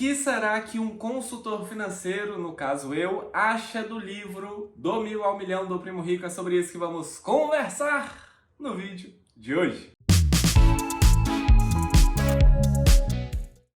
que será que um consultor financeiro, no caso eu, acha do livro Do Mil ao Milhão do Primo Rico? É sobre isso que vamos conversar no vídeo de hoje.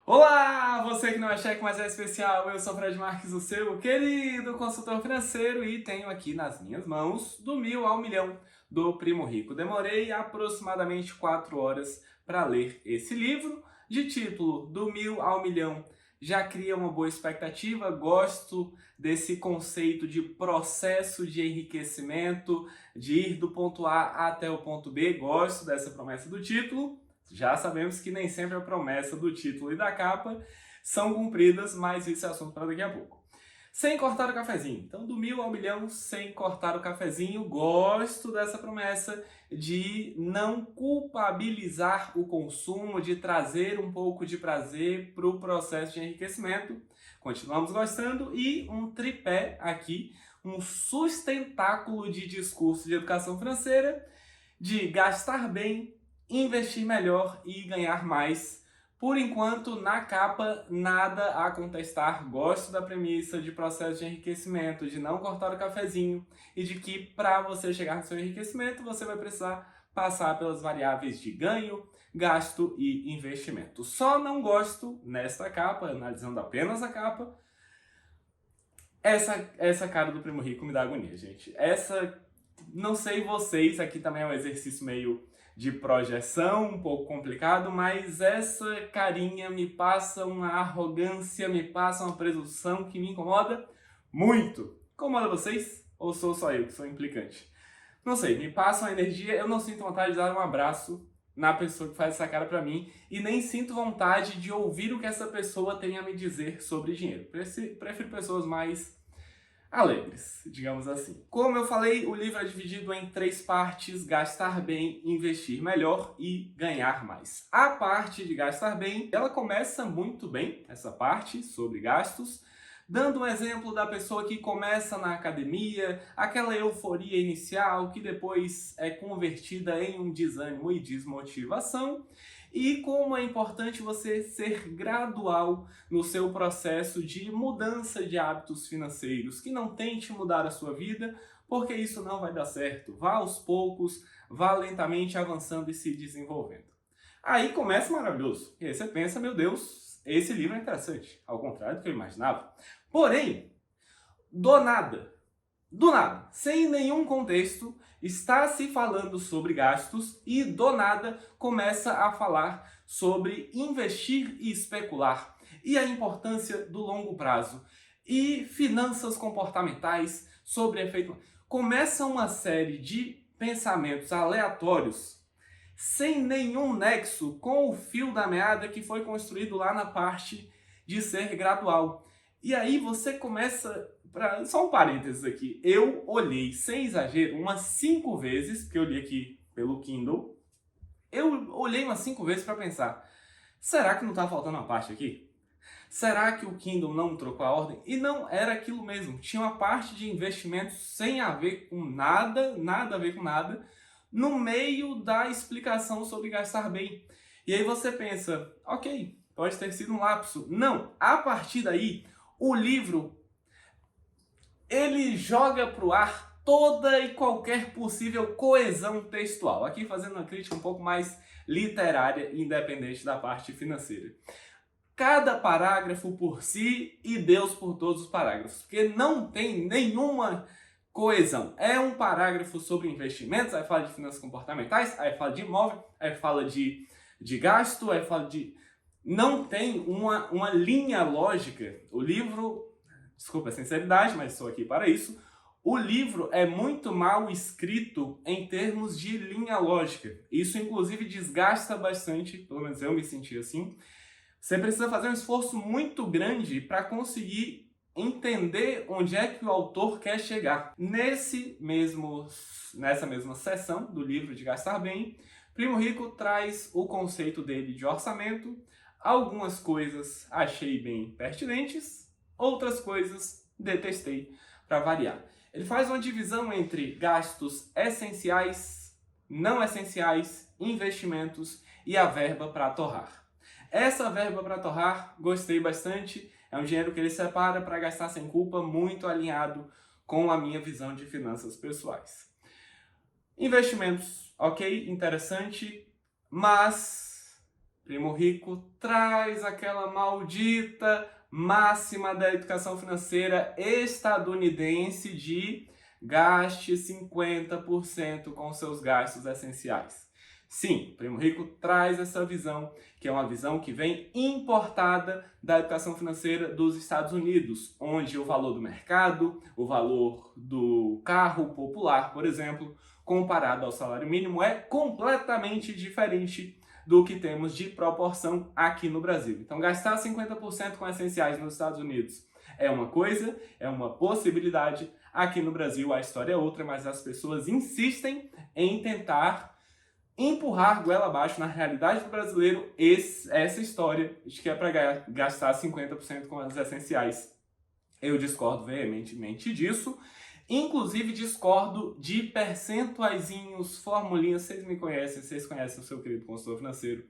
Olá, você que não é cheque, mas é especial, eu sou Fred Marques, o seu querido consultor financeiro, e tenho aqui nas minhas mãos Do Mil ao Milhão do Primo Rico. Demorei aproximadamente 4 horas para ler esse livro, de título Do Mil ao Milhão. Já cria uma boa expectativa, gosto desse conceito de processo de enriquecimento, de ir do ponto A até o ponto B, gosto dessa promessa do título. Já sabemos que nem sempre a promessa do título e da capa são cumpridas, mas isso é assunto para daqui a pouco. Sem cortar o cafezinho. Então, do mil ao milhão, sem cortar o cafezinho. Gosto dessa promessa de não culpabilizar o consumo, de trazer um pouco de prazer para o processo de enriquecimento. Continuamos gostando. E um tripé aqui, um sustentáculo de discurso de educação financeira, de gastar bem, investir melhor e ganhar mais. Por enquanto, na capa, nada a contestar. Gosto da premissa de processo de enriquecimento, de não cortar o cafezinho e de que para você chegar no seu enriquecimento, você vai precisar passar pelas variáveis de ganho, gasto e investimento. Só não gosto, nesta capa, analisando apenas a capa, essa cara do Primo Rico me dá agonia, gente. Não sei vocês, aqui também é um exercício meio de projeção, um pouco complicado, mas essa carinha me passa uma arrogância, me passa uma presunção que me incomoda muito. Incomoda vocês? Ou sou só eu que sou implicante? Não sei, me passa uma energia, eu não sinto vontade de dar um abraço na pessoa que faz essa cara pra mim e nem sinto vontade de ouvir o que essa pessoa tem a me dizer sobre dinheiro. Prefiro pessoas mais alegres, digamos assim. Como eu falei, o livro é dividido em 3 partes: gastar bem, investir melhor e ganhar mais. A parte de gastar bem, ela começa muito bem, essa parte sobre gastos, dando um exemplo da pessoa que começa na academia, aquela euforia inicial que depois é convertida em um desânimo e desmotivação, e como é importante você ser gradual no seu processo de mudança de hábitos financeiros, que não tente mudar a sua vida, porque isso não vai dar certo. Vá aos poucos, vá lentamente avançando e se desenvolvendo. Aí começa maravilhoso. E aí você pensa, meu Deus, esse livro é interessante, ao contrário do que eu imaginava. Porém, do nada, sem nenhum contexto, está se falando sobre gastos e do nada começa a falar sobre investir e especular e a importância do longo prazo e finanças comportamentais sobre efeito. Começa uma série de pensamentos aleatórios sem nenhum nexo com o fio da meada que foi construído lá na parte de ser gradual. E aí você começa... Só um parênteses aqui. Eu olhei, sem exagero, umas 5 vezes, porque eu li aqui pelo Kindle, eu olhei umas 5 vezes para pensar, será que não está faltando uma parte aqui? Será que o Kindle não trocou a ordem? E não, era aquilo mesmo. Tinha uma parte de investimentos sem a ver com nada, nada a ver com nada, no meio da explicação sobre gastar bem. E aí você pensa, ok, pode ter sido um lapso. Não, a partir daí, o livro ele joga para o ar toda e qualquer possível coesão textual. Aqui fazendo uma crítica um pouco mais literária, independente da parte financeira. Cada parágrafo por si e Deus por todos os parágrafos, porque não tem nenhuma coesão. É um parágrafo sobre investimentos, aí fala de finanças comportamentais, aí fala de imóvel, aí fala de gasto, aí fala de... Não tem uma linha lógica. O livro... Desculpa a sinceridade, mas estou aqui para isso. O livro é muito mal escrito em termos de linha lógica. Isso, inclusive, desgasta bastante, pelo menos eu me senti assim. Você precisa fazer um esforço muito grande para conseguir entender onde é que o autor quer chegar. Nessa mesma seção do livro de Gastar Bem, Primo Rico traz o conceito dele de orçamento. Algumas coisas achei bem pertinentes, outras coisas detestei, para variar. Ele faz uma divisão entre gastos essenciais, não essenciais, investimentos e a verba para torrar. Essa verba para torrar, gostei bastante. É um dinheiro que ele separa para gastar sem culpa, muito alinhado com a minha visão de finanças pessoais. Investimentos, ok, interessante, mas Primo Rico traz aquela maldita máxima da educação financeira estadunidense de gaste 50% com seus gastos essenciais. Sim, Primo Rico traz essa visão, que é uma visão que vem importada da educação financeira dos Estados Unidos, onde o valor do mercado, o valor do carro popular, por exemplo, comparado ao salário mínimo, é completamente diferente do que temos de proporção aqui no Brasil. Então, gastar 50% com essenciais nos Estados Unidos é uma coisa, é uma possibilidade. Aqui no Brasil a história é outra, mas as pessoas insistem em tentar empurrar goela abaixo na realidade do brasileiro essa história de que é para gastar 50% com as essenciais. Eu discordo veementemente disso. Inclusive discordo de percentuaizinhos, formulinhas. Vocês me conhecem, vocês conhecem o seu querido consultor financeiro.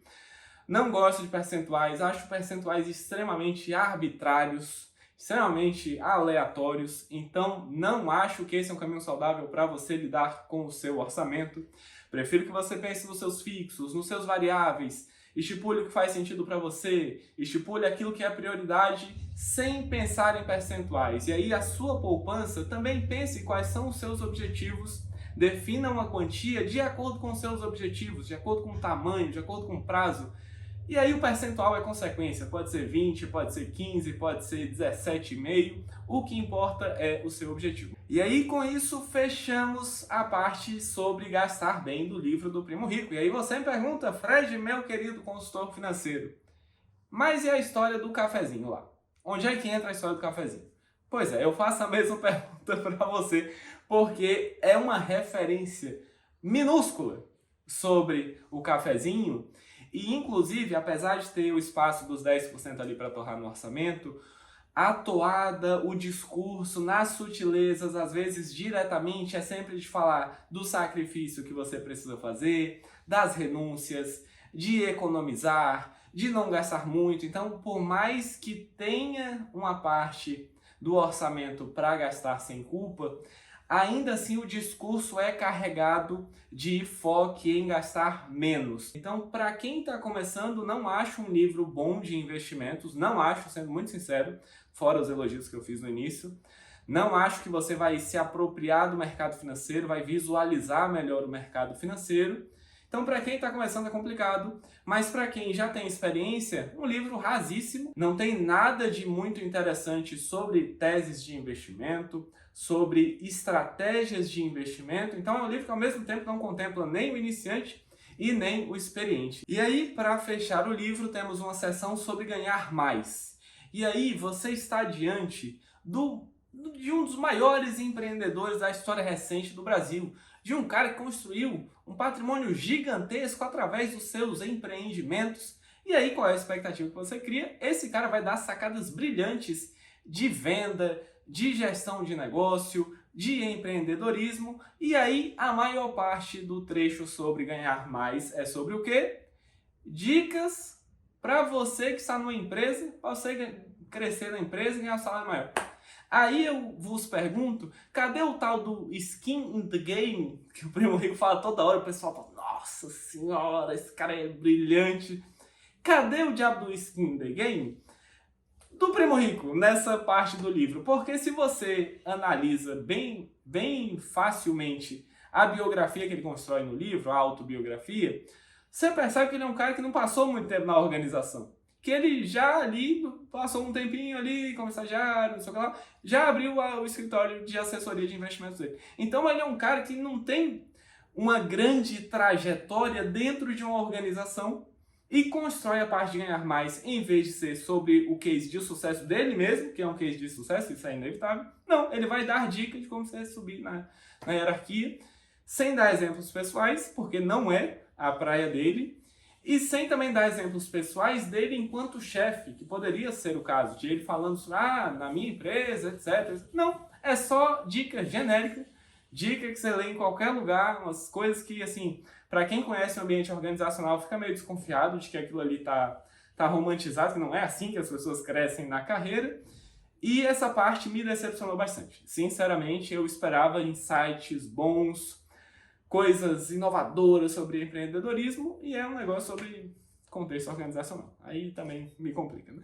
Não gosto de percentuais, acho percentuais extremamente arbitrários, extremamente aleatórios. Então não acho que esse é um caminho saudável para você lidar com o seu orçamento. Prefiro que você pense nos seus fixos, nos seus variáveis, estipule o que faz sentido para você, estipule aquilo que é prioridade sem pensar em percentuais. E aí a sua poupança também pense quais são os seus objetivos, defina uma quantia de acordo com os seus objetivos, de acordo com o tamanho, de acordo com o prazo. E aí o percentual é consequência, pode ser 20, pode ser 15, pode ser 17,5, o que importa é o seu objetivo. E aí com isso fechamos a parte sobre gastar bem do livro do Primo Rico. E aí você me pergunta, Fred, meu querido consultor financeiro, mas e a história do cafezinho lá? Onde é que entra a história do cafezinho? Pois é, eu faço a mesma pergunta para você, porque é uma referência minúscula sobre o cafezinho. E, inclusive, apesar de ter o espaço dos 10% ali para torrar no orçamento, a toada, o discurso, nas sutilezas, às vezes diretamente, é sempre de falar do sacrifício que você precisa fazer, das renúncias, de economizar, de não gastar muito. Então, por mais que tenha uma parte do orçamento para gastar sem culpa, ainda assim o discurso é carregado de foco em gastar menos. Então, para quem está começando, não acho um livro bom de investimentos, não acho, sendo muito sincero, fora os elogios que eu fiz no início. Não acho que você vai se apropriar do mercado financeiro, vai visualizar melhor o mercado financeiro. Então, para quem está começando é complicado, mas para quem já tem experiência, um livro rasíssimo, não tem nada de muito interessante sobre teses de investimento, sobre estratégias de investimento. Então, é um livro que ao mesmo tempo não contempla nem o iniciante e nem o experiente. E aí, para fechar o livro, temos uma seção sobre ganhar mais. E aí, você está diante de um dos maiores empreendedores da história recente do Brasil, de um cara que construiu um patrimônio gigantesco através dos seus empreendimentos. E aí, qual é a expectativa que você cria? Esse cara vai dar sacadas brilhantes de venda, de gestão de negócio, de empreendedorismo. E aí, a maior parte do trecho sobre ganhar mais é sobre o quê? Dicas para você que está numa empresa, para você crescer na empresa e ganhar um salário maior. Aí eu vos pergunto, cadê o tal do skin in the game, que o Primo Rico fala toda hora, o pessoal fala, nossa senhora, esse cara é brilhante. Cadê o diabo do skin in the game? Do Primo Rico, nessa parte do livro. Porque se você analisa bem facilmente a biografia que ele constrói no livro, a autobiografia, você percebe que ele é um cara que não passou muito tempo na organização. Que ele já ali passou um tempinho ali como estagiário, não sei o que lá, já abriu o escritório de assessoria de investimentos dele. Então ele é um cara que não tem uma grande trajetória dentro de uma organização e constrói a parte de ganhar mais, em vez de ser sobre o case de sucesso dele mesmo, que é um case de sucesso, isso é inevitável. Não, ele vai dar dicas de como você subir na hierarquia, sem dar exemplos pessoais, porque não é a praia dele, e sem também dar exemplos pessoais dele enquanto chefe, que poderia ser o caso de ele falando sobre, na minha empresa, etc. Não, é só dica genérica, dica que você lê em qualquer lugar, umas coisas que, assim, para quem conhece o ambiente organizacional fica meio desconfiado de que aquilo ali tá tá romantizado, que não é assim que as pessoas crescem na carreira. E essa parte me decepcionou bastante. Sinceramente, eu esperava insights bons, coisas inovadoras sobre empreendedorismo, e é um negócio sobre contexto organizacional. Aí também me complica, né?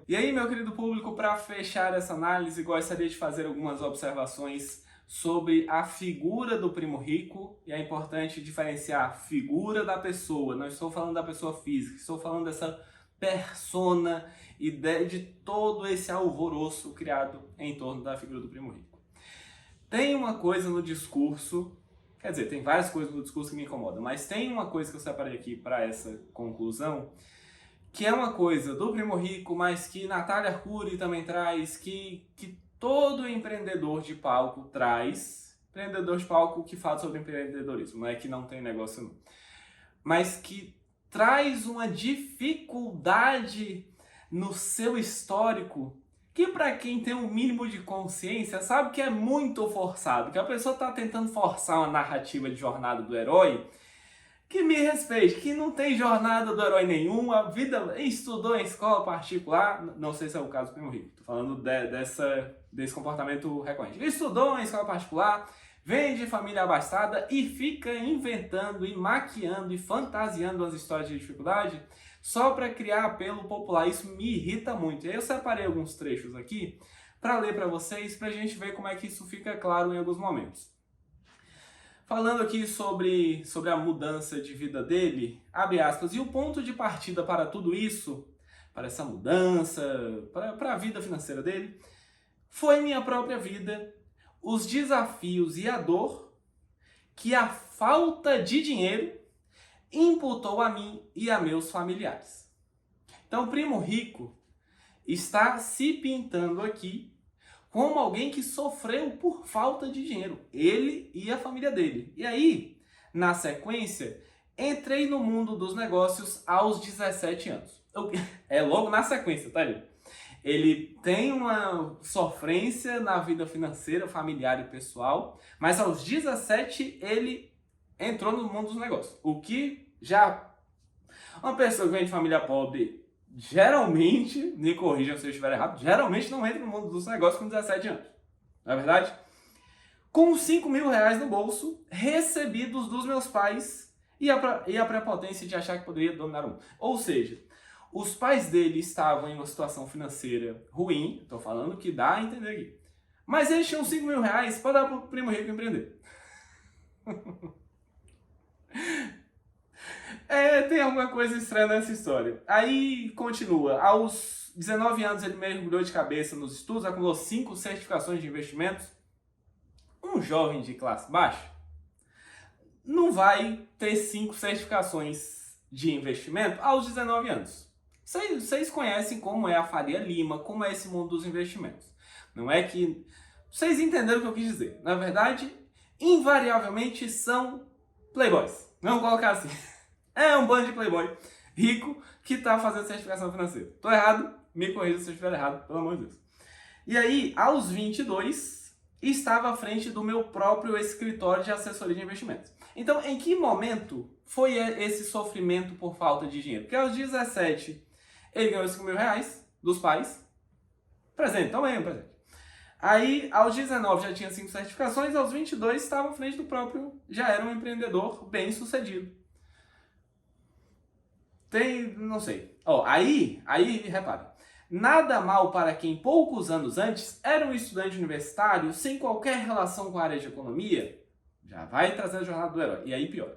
E aí, meu querido público, para fechar essa análise, gostaria de fazer algumas observações sobre a figura do primo rico, e é importante diferenciar a figura da pessoa. Não estou falando da pessoa física, estou falando dessa persona e de todo esse alvoroço criado em torno da figura do primo rico. Tem uma coisa no discurso, quer dizer, tem várias coisas no discurso que me incomodam, mas tem uma coisa que eu separei aqui para essa conclusão, que é uma coisa do primo rico, mas que Natália Arcuri também traz, que todo empreendedor de palco traz. Empreendedor de palco que fala sobre empreendedorismo, não é que não tem negócio não. Mas que traz uma dificuldade no seu histórico, que para quem tem um mínimo de consciência sabe que é muito forçado, que a pessoa está tentando forçar uma narrativa de jornada do herói, que me respeite, que não tem jornada do herói nenhum, a vida estudou em escola particular, não sei se é o caso do primo rico, tô falando desse comportamento recorrente. Estudou em escola particular, vem de família abastada e fica inventando e maquiando e fantasiando as histórias de dificuldade só para criar apelo popular. Isso me irrita muito. E aí eu separei alguns trechos aqui para ler para vocês, para a gente ver como é que isso fica claro em alguns momentos. Falando aqui sobre a mudança de vida dele, abre aspas, e o ponto de partida para tudo isso, para essa mudança, para a vida financeira dele, foi minha própria vida, os desafios e a dor que a falta de dinheiro imputou a mim e a meus familiares. Então, o primo rico está se pintando aqui como alguém que sofreu por falta de dinheiro, ele e a família dele. E aí, na sequência, entrei no mundo dos negócios aos 17 anos. É logo na sequência, tá ali? Ele tem uma sofrência na vida financeira, familiar e pessoal, mas aos 17 ele entrou no mundo dos negócios. O que já... Uma pessoa que vem de família pobre, geralmente, me corrijam se eu estiver errado, geralmente não entra no mundo dos negócios com 17 anos. Não é verdade? Com 5 mil reais no bolso, recebidos dos meus pais e a prepotência de achar que poderia dominar o mundo. Ou seja, os pais dele estavam em uma situação financeira ruim, estou falando que dá a entender aqui, mas eles tinham 5 mil reais para dar para o primo rico empreender. Tem alguma coisa estranha nessa história. Aí continua. Aos 19 anos ele mergulhou de cabeça nos estudos, acumulou 5 certificações de investimentos. Um jovem de classe baixa não vai ter 5 certificações de investimento aos 19 anos. Vocês conhecem como é a Faria Lima, como é esse mundo dos investimentos. Não é que... Vocês entenderam o que eu quis dizer. Na verdade, invariavelmente são playboys. Vamos colocar assim. É um bando de playboy rico que está fazendo certificação financeira. Tô errado? Me corrija se eu estiver errado, pelo amor de Deus. E aí, aos 22, estava à frente do meu próprio escritório de assessoria de investimentos. Então, em que momento foi esse sofrimento por falta de dinheiro? Porque aos 17, ele ganhou 5 mil reais dos pais. Presente, também um presente. Aí, aos 19, já tinha 5 certificações. Aos 22, estava à frente do próprio, já era um empreendedor bem sucedido. Não sei. Aí, repara. Nada mal para quem poucos anos antes era um estudante universitário sem qualquer relação com a área de economia. Já vai trazer a jornada do herói. E aí pior.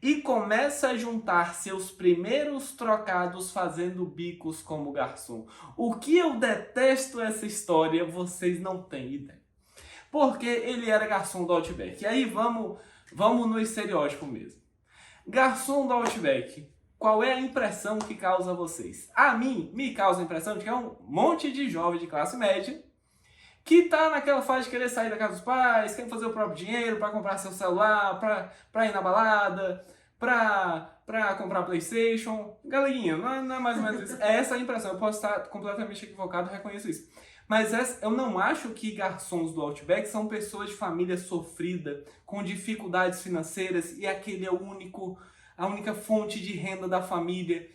E começa a juntar seus primeiros trocados fazendo bicos como garçom. O que eu detesto essa história, vocês não têm ideia. Porque ele era garçom do Outback. E aí vamos no estereótipo mesmo. Garçom do Outback. Qual é a impressão que causa a vocês? A mim, me causa a impressão de que é um monte de jovem de classe média que tá naquela fase de querer sair da casa dos pais, quer fazer o próprio dinheiro para comprar seu celular, para ir na balada, para comprar PlayStation. Galerinha, não é mais ou menos isso. É essa a impressão. Eu posso estar completamente equivocado, reconheço isso. Mas eu não acho que garçons do Outback são pessoas de família sofrida, com dificuldades financeiras e aquele é a única fonte de renda da família.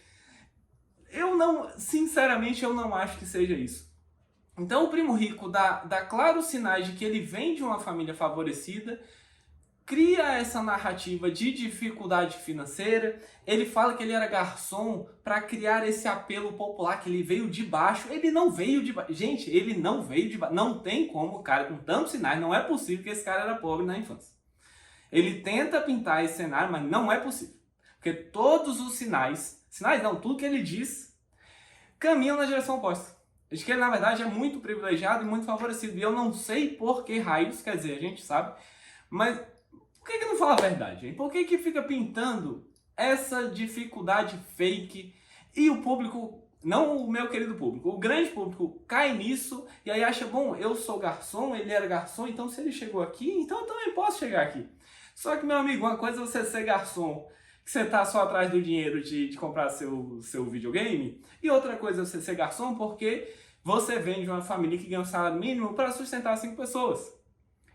Sinceramente, eu não acho que seja isso. Então o primo rico dá claros sinais de que ele vem de uma família favorecida, cria essa narrativa de dificuldade financeira, ele fala que ele era garçom para criar esse apelo popular, que ele veio de baixo. Ele não veio de baixo. Gente, ele não veio de baixo. Não tem como o cara com tantos sinais, não é possível que esse cara era pobre na infância. Ele tenta pintar esse cenário, mas não é possível. Porque todos os sinais não, tudo que ele diz, caminham na direção oposta. De que ele, na verdade, é muito privilegiado e muito favorecido. E eu não sei por que raios, quer dizer, a gente sabe, mas por que não fala a verdade, hein? Por que fica pintando essa dificuldade fake e o público, não o meu querido público, o grande público cai nisso e aí acha, bom, eu sou garçom, ele era garçom, então se ele chegou aqui, então eu também posso chegar aqui. Só que, meu amigo, uma coisa é você ser garçom, que você tá só atrás do dinheiro de comprar seu videogame, e outra coisa é você ser garçom porque você vem de uma família que ganha um salário mínimo para sustentar 5 pessoas.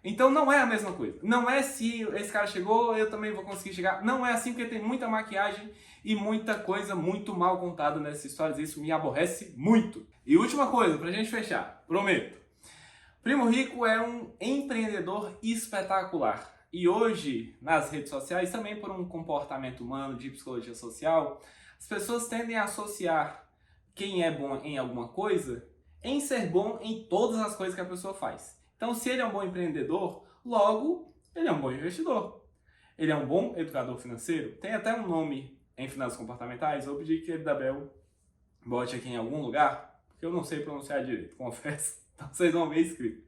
Então não é a mesma coisa. Não é se esse cara chegou, eu também vou conseguir chegar. Não é assim, porque tem muita maquiagem e muita coisa muito mal contada nessas histórias. Isso me aborrece muito. E última coisa, pra gente fechar, prometo. Primo Rico é um empreendedor espetacular. E hoje, nas redes sociais, também por um comportamento humano de psicologia social, as pessoas tendem a associar quem é bom em alguma coisa em ser bom em todas as coisas que a pessoa faz. Então, se ele é um bom empreendedor, logo, ele é um bom investidor. Ele é um bom educador financeiro. Tem até um nome em finanças comportamentais. Vou pedir que ele da Bel bote aqui em algum lugar, porque eu não sei pronunciar direito, confesso. Então, vocês vão ver escrito.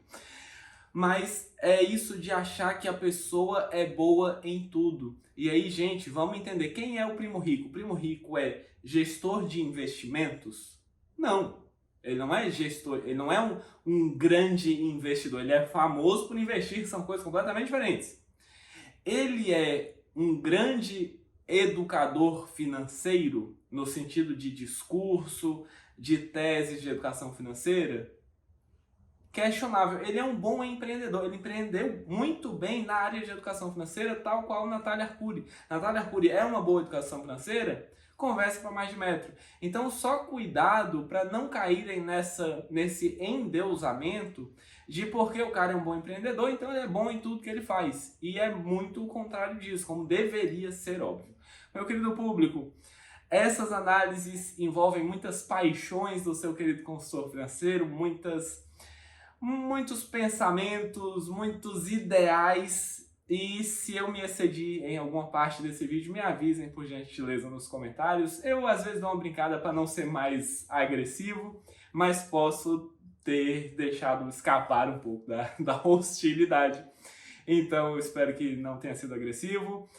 Mas é isso de achar que a pessoa é boa em tudo. E aí, gente, vamos entender. Quem é o primo rico? O primo rico é gestor de investimentos? Não. Ele não é gestor, ele não é um grande investidor, ele é famoso por investir, são coisas completamente diferentes. Ele é um grande educador financeiro, no sentido de discurso, de teses de educação financeira? Questionável. Ele é um bom empreendedor, ele empreendeu muito bem na área de educação financeira, tal qual Natália Arcuri. Natália Arcuri é uma boa educação financeira? Conversa para mais de metro. Então, só cuidado para não caírem nesse endeusamento de porque o cara é um bom empreendedor, então ele é bom em tudo que ele faz. E é muito o contrário disso, como deveria ser óbvio. Meu querido público, essas análises envolvem muitas paixões do seu querido consultor financeiro, muitos pensamentos, muitos ideais. E se eu me excedi em alguma parte desse vídeo, me avisem por gentileza nos comentários. Eu às vezes dou uma brincada para não ser mais agressivo, mas posso ter deixado escapar um pouco da hostilidade. Então eu espero que não tenha sido agressivo.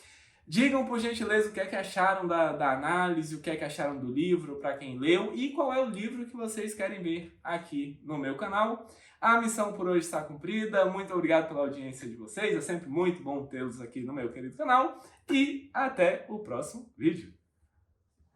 Digam por gentileza o que é que acharam da análise, o que é que acharam do livro para quem leu e qual é o livro que vocês querem ver aqui no meu canal. A missão por hoje está cumprida, muito obrigado pela audiência de vocês, é sempre muito bom tê-los aqui no meu querido canal e até o próximo vídeo.